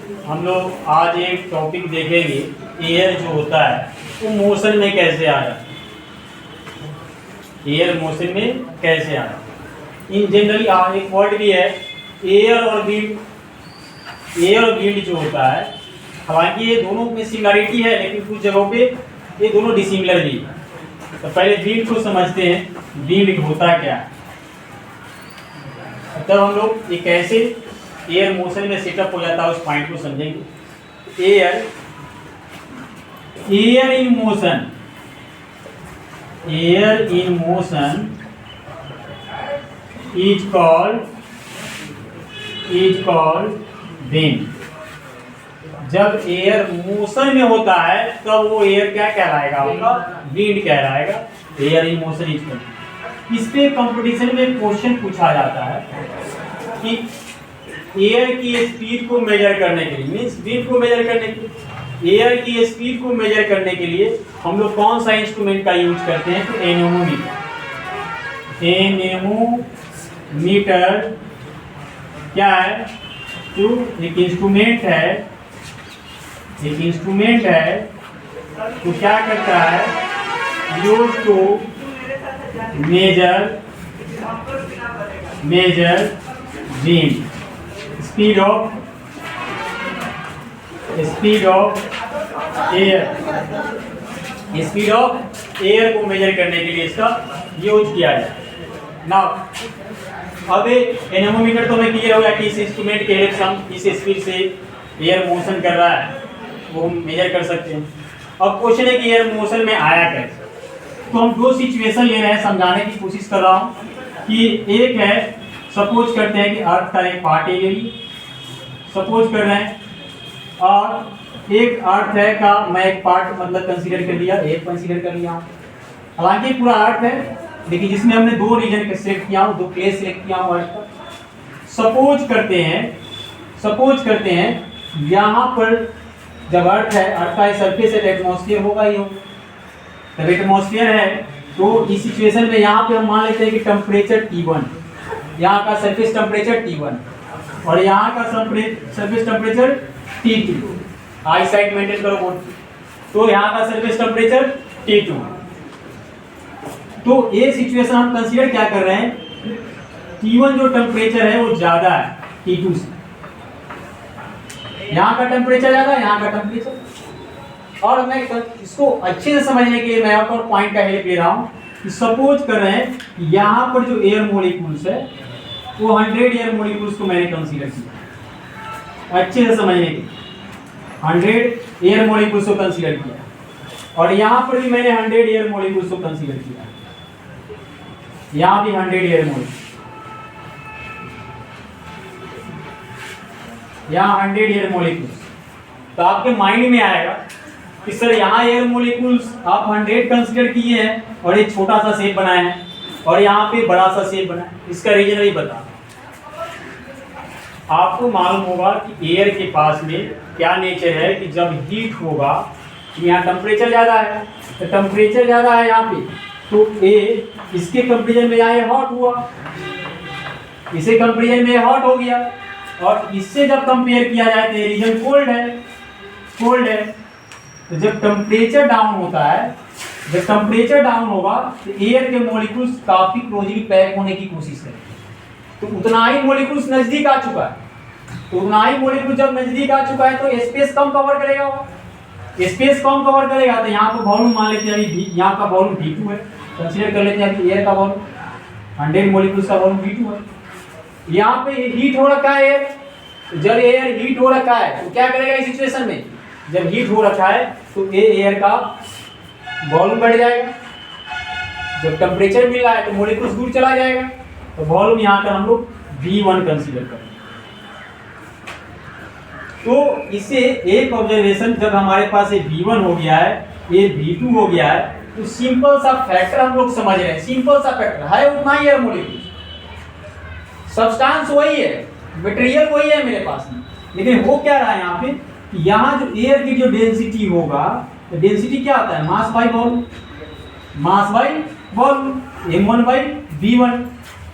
हम लोग आज एक टॉपिक देखेंगे, एयर जो होता है वो मोशन में कैसे आ रहा है। एयर मोशन में कैसे आ रहा है। इन जनरली एक वर्ड भी है एयर और विंड। एयर और विंड जो होता है, हालांकि ये दोनों में सिमिलरिटी है, लेकिन कुछ जगहों पे ये दोनों डिसिमिलर भी है। तो पहले विंड को समझते हैं, विंड होता क्या है। तब हम लोग ये कैसे एयर मोशन में सेटअप हो जाता है उस पॉइंट को समझेंगे। Air in motion, air in motion is called wind. जब एयर मोशन में होता है तब वो एयर क्या कहलाएगा, आपका विंड कहलाएगा। Air in motion is called. इस पे कंपटीशन में क्वेश्चन पूछा जाता है कि एयर की स्पीड को मेजर करने के लिए, मीन्स विंड को मेजर करने के लिए, एयर की स्पीड को मेजर करने के लिए हम लोग कौन सा इंस्ट्रूमेंट का यूज करते हैं, तो एनेमोमीटर। एनेमोमीटर क्या है, तो एक इंस्ट्रूमेंट है, तो क्या करता है, use to measure wind, speed of air को मेजर करने के लिए इसका यूज किया जाए। ना अब एनेमोमीटर तो हमें क्लियर हो गया कि इस इंस्ट्रूमेंट के हेल्प से हम इस स्पीड से एयर मोशन कर रहा है वो हम मेजर कर सकते हैं। अब क्वेश्चन है कि एयर मोशन में आया कैसे। तो हम दो सिचुएशन ले रहे हैं, समझाने की कोशिश कर रहा हूँ कि एक है, सपोज करते हैं कि अर्थ का एक पार्ट है, सपोज कर रहे हैं, और एक अर्थ है का मैं एक पार्ट मतलब कंसीडर कर लिया, एक कंसीडर कर लिया हूँ। हालांकि पूरा अर्थ है, लेकिन जिसमें हमने दो रीजन सेलेक्ट किया हूँ, दो प्लेस सेलेक्ट किया हूँ अर्थ का। सपोज करते हैं यहाँ पर जब अर्थ है, अर्थ का सरफेस है, एटमॉस्फेयर होगा ही होगा। जब एटमॉस्फेयर है तो इस सिचुएशन में यहाँ पे हम मान लेते हैं कि टेम्परेचर T1, यहाँ का सरफेस टेम्परेचर T1 और यहाँ का सरफेस टेम्परेचर T2। आई साइड मेंटेन करो बोर्ड। तो यहाँ का सरफेस टेम्परेचर T2। तो ये सिचुएशन हम कंसीडर क्या कर रहे हैं, T1 जो टेम्परेचर है वो ज्यादा है T2 से। यहाँ का टेम्परेचर ज्यादा है, यहाँ का टेम्परेचर। और मैं इसको अच्छे से समझने के लिए मैं और पॉइंट का हेल्प ले रहा हूँ कि सपोज कर रहे हैं यहाँ पर जो एयर मोलिक्यूल्स है वो 100 एयर मोलिक्यूल्स को मैंने कंसीडर किया। अच्छे से समझने के लिए 100 एयर मोलिक्यूल्स को कंसीडर किया, और यहाँ पर भी मैंने 100 एयर मोलिक्यूल्स को कंसीडर किया। यहाँ भी 100 एयर मोलिक्यूल्स, यहाँ 100 एयर मोलिक्यूल्स। तो आपके माइंड में आएगा कि सर यहाँ एयर मोलिक्यूल्स आप 100 कंसीडर किए हैं और एक छोटा सा शेप बनाया है, और यहाँ पे बड़ा सा शेप बना है। इसका रीजन भी बता। आपको मालूम होगा कि एयर के पास में क्या नेचर है कि जब हीट होगा, यहाँ टेम्परेचर ज़्यादा है, तो टेम्परेचर ज़्यादा है यहाँ पे, तो इसके कंपेरिजन में यहाँ हॉट हुआ, इसे कंपेरिजन में हॉट हो गया, और इससे जब कंपेयर किया जाए तो रीजन कोल्ड है। तो जब टेम्परेचर डाउन होता है, जब टेम्परेचर डाउन होगा तो एयर के मॉलिक्यूल्स काफी क्लोजली पैक होने की कोशिश करें। तो उतना ही मॉलिक्यूल्स नजदीक आ चुका है, तो उतना ही मॉलिक्यूल जब नजदीक आ चुका है तो स्पेस कम कवर करेगा। स्पेस कम कवर करेगा तो यहाँ पर वॉल्यूम मान लेते हैं, अभी यहाँ का वॉल्यूम V2 है, कंसीडर कर लेते हैं अभी एयर का वॉल्यूम 100 मॉलिक्यूल्स का वॉल्यूम V2 है। यहाँ पे हीट हो रखा है एयर। जब एयर हीट हो रखा है तो क्या करेगा इस सिचुएशन में, जब हीट हो रखा है तो एयर का वॉल्यूम बढ़ जाएगा। जब टेम्परेचर मिल रहा है तो मॉलिक्यूल्स दूर चला जाएगा, तो वॉल्यूम यहाँ का हम लोग V1 कंसीडर करें। तो इससे एक ऑब्जर्वेशन, जब हमारे पास ये V1 हो गया है, ये V2 हो गया है, तो सिंपल सा फैक्टर हम लोग समझ रहे हैं। सिंपल सा फैक्टर है उतना ही एयर मॉलिक्यूल, सब्सटेंस वही है, मटेरियल वही है मेरे पास में, लेकिन हो क्या रहा है यहाँ पे, यहाँ जो एयर की जो डेंसिटी होगा, तो डेंसिटी क्या आता है, mass by volume, m1/v1,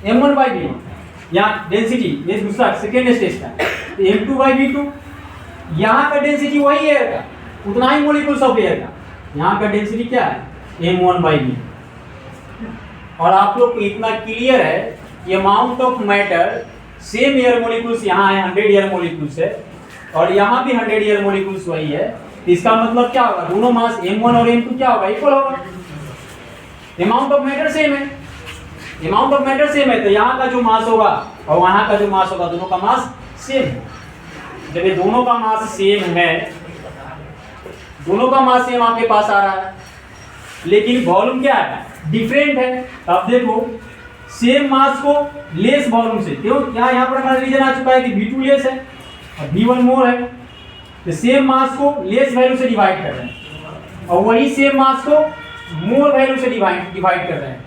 m1/v1। यहाँ डेंसिटी ये दूसरा सेकेंड स्टेज का, m2/v2, यहाँ का डेंसिटी वही एयर का, उतना ही मॉलिक्यूल्स ऑफ एयर का। यहाँ का डेंसिटी क्या है, m1/v। और आप लोग को इतना क्लियर है कि amount of matter same air molecules यहाँ है 100 एयर मॉलिक्यूल्स है, और यहाँ भी 100 एयर मॉलिक्यूल्स वही है। इसका मतलब क्या होगा, दोनों मास m1 और m2 क्या होगा, इक्वल होगा। अमाउंट ऑफ मैटर सेम है, अमाउंट ऑफ मैटर सेम है, तो यहाँ का जो मास होगा और वहाँ का जो मास होगा, दोनों का मास सेम है। जब ये दोनों का मास सेम है, दोनों का मास सेम आपके पास आ रहा है, लेकिन वॉल्यूम क्या है, डिफरेंट है। अब देखो सेम मास को लेस वॉल्यूम से, क्यों, क्या यहाँ पर हमारा रीजन आ चुका है कि V2 लेस है और V1 मोर है, तो सेम मास को लेस वैल्यू से डिवाइड कर रहे हैं और वही सेम मास को मोर वैल्यू से डिवाइड कर रहे हैं।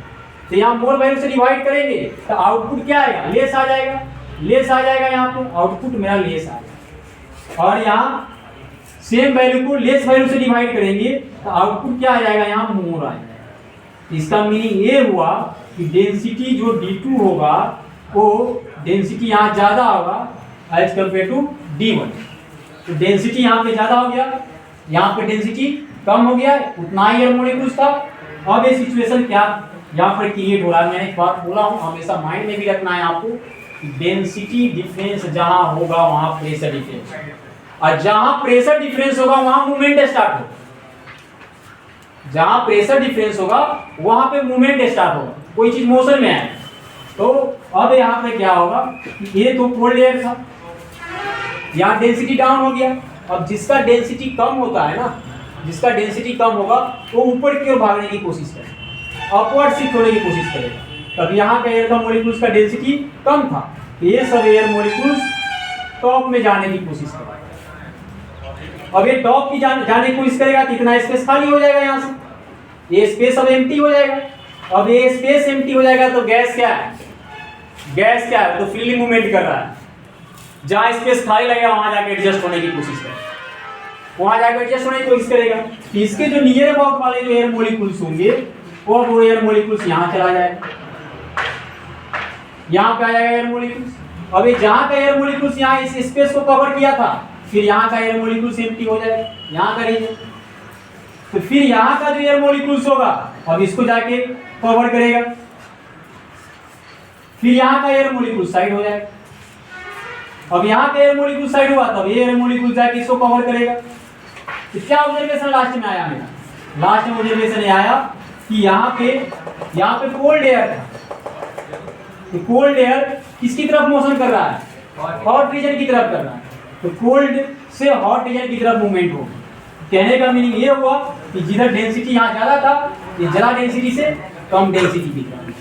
तो यहाँ मोर वैल्यू से डिवाइड करेंगे तो आउटपुट क्या आएगा, लेस आ जाएगा, लेस आ जाएगा, यहाँ पर आउटपुट मेरा लेस आएगा। और यहाँ सेम वैल्यू को लेस वैल्यू से डिवाइड करेंगे तो आउटपुट क्या आ जाएगा, यहाँ मोर आ जाएगा। इसका मीनिंग ये हुआ कि डेंसिटी जो D2 होगा वो डेंसिटी यहाँ ज़्यादा होगा एज कम्पेयर टू D1। तो डेंसिटी यहाँ पे ज़्यादा हो गया, यहाँ पे डेंसिटी कम हो गया, उतना ही एयर मॉलिक्यूल्स था। अब ये सिचुएशन क्या यहाँ पर क्रिएट हो रहा है, मैंने एक बात बोला हूँ, हमेशा माइंड में भी रखना है आपको, डेंसिटी डिफरेंस जहाँ होगा वहाँ प्रेशर डिफरेंस, और जहाँ प्रेशर डिफरेंस होगा वहाँ मूवमेंट स्टार्ट होगा। जहाँ प्रेशर डिफरेंस होगा वहाँ पे मूवमेंट स्टार्ट होगा, कोई चीज मोशन में है। तो अब यहाँ पे क्या होगा, ये तो कोल्ड एयर था, यहाँ डेंसिटी डाउन हो गया। अब जिसका डेंसिटी कम होता है ना, जिसका डेंसिटी कम होगा वो ऊपर की ओर भागने की कोशिश करेगा, अपवर्ड शिफ्ट होने की कोशिश करेगा। तब यहाँ का एयर का मॉलिक्यूल्स का डेंसिटी कम था, ये सब एयर मॉलिक्यूल्स टॉप में जाने की कोशिश करेगा। अब ये टॉप की जाने की कोशिश करेगा, कितना स्पेस खाली हो जाएगा, यहाँ से ये स्पेस अब एम्प्टी हो जाएगा। अब ये स्पेस एम्प्टी हो जाएगा तो गैस क्या है, गैस क्या है, तो फ्रीली मूवमेंट कर रहा है। जहाँ स्पेस खाली लगेगा वहां जाके एडजस्ट होने की कोशिश करेगा, वहां जाके एडजस्ट होने की कोशिश करेगा। इसके जो नियर अबाउट वाले जो एयर मॉलिक्यूल्स होंगे वो एयर मॉलिक्यूल्स यहाँ चला जाएगा, यहाँ पे आ जाएगा एयर मॉलिक्यूल्स। अब ये जहाँ का एयर मॉलिक्यूल्स यहाँ इस स्पेस को कवर किया था, फिर यहाँ का एयर मॉलिक्यूल्स एम्प्टी हो जाएगा, यहाँ का रीजन। तो फिर यहाँ का जो एयर मॉलिक्यूल्स होगा अब इसको जाके कवर करेगा, फिर यहाँ का एयर मॉलिक्यूल साइड हो जाएगा। अब यहाँ का एयर मॉलिक्यूल साइड हुआ तब ये एयर मॉलिक्यूल जाके इसको कवर करेगा। तो क्या ऑब्जर्वेशन लास्ट में आया मेरा, लास्ट में ऑब्जर्वेशन ये आया कि यहाँ पे कोल्ड एयर था, तो कोल्ड एयर किसकी तरफ मोशन कर रहा है, हॉट रीजन की तरफ कर रहा है। तो कोल्ड से हॉट रीजन की तरफ मूवमेंट होगी। कहने का मीनिंग ये हुआ कि जिधर डेंसिटी यहाँ ज्यादा था, ये ज्यादा डेंसिटी से कम डेंसिटी की तरफ,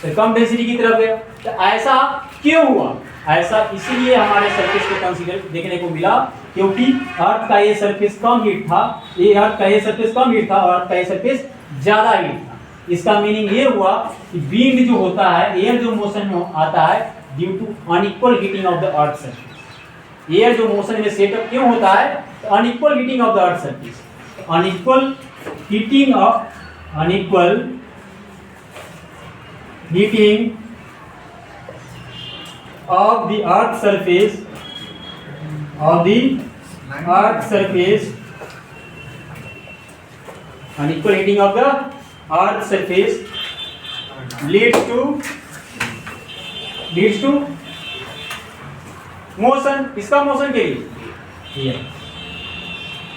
तो कम डेंसिटी की तरफ गया। तो ऐसा क्यों हुआ, ऐसा इसीलिए हमारे सरफेस को कंसीडर देखने को मिला क्योंकि अर्थ का ये सरफेस कम हीट था, ये अर्थ का ये सरफेस कम हीट था और अर्थ का ये सरफेस ज्यादा हीट था। इसका मीनिंग ये हुआ कि विंड जो होता है, एयर जो मोशन में आता है due to unequal heating of the earth surface. Air जो मोशन में सेटअप क्यों होता है, unequal heating of the earth surface, unequal heating of the earth surface unequal heating of the earth surface leads to motion। इसका motion के लिए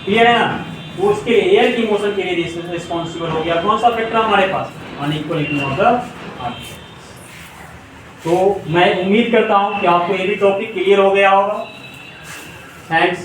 clear है ना, वो उसके एयर की मोशन के लिए रिस्पॉन्सिबल हो गया। कौन सा फैक्टर हमारे पास, unequal heating of the earth. तो मैं उम्मीद करता हूं कि आपको ये भी टॉपिक क्लियर हो गया होगा। थैंक्स।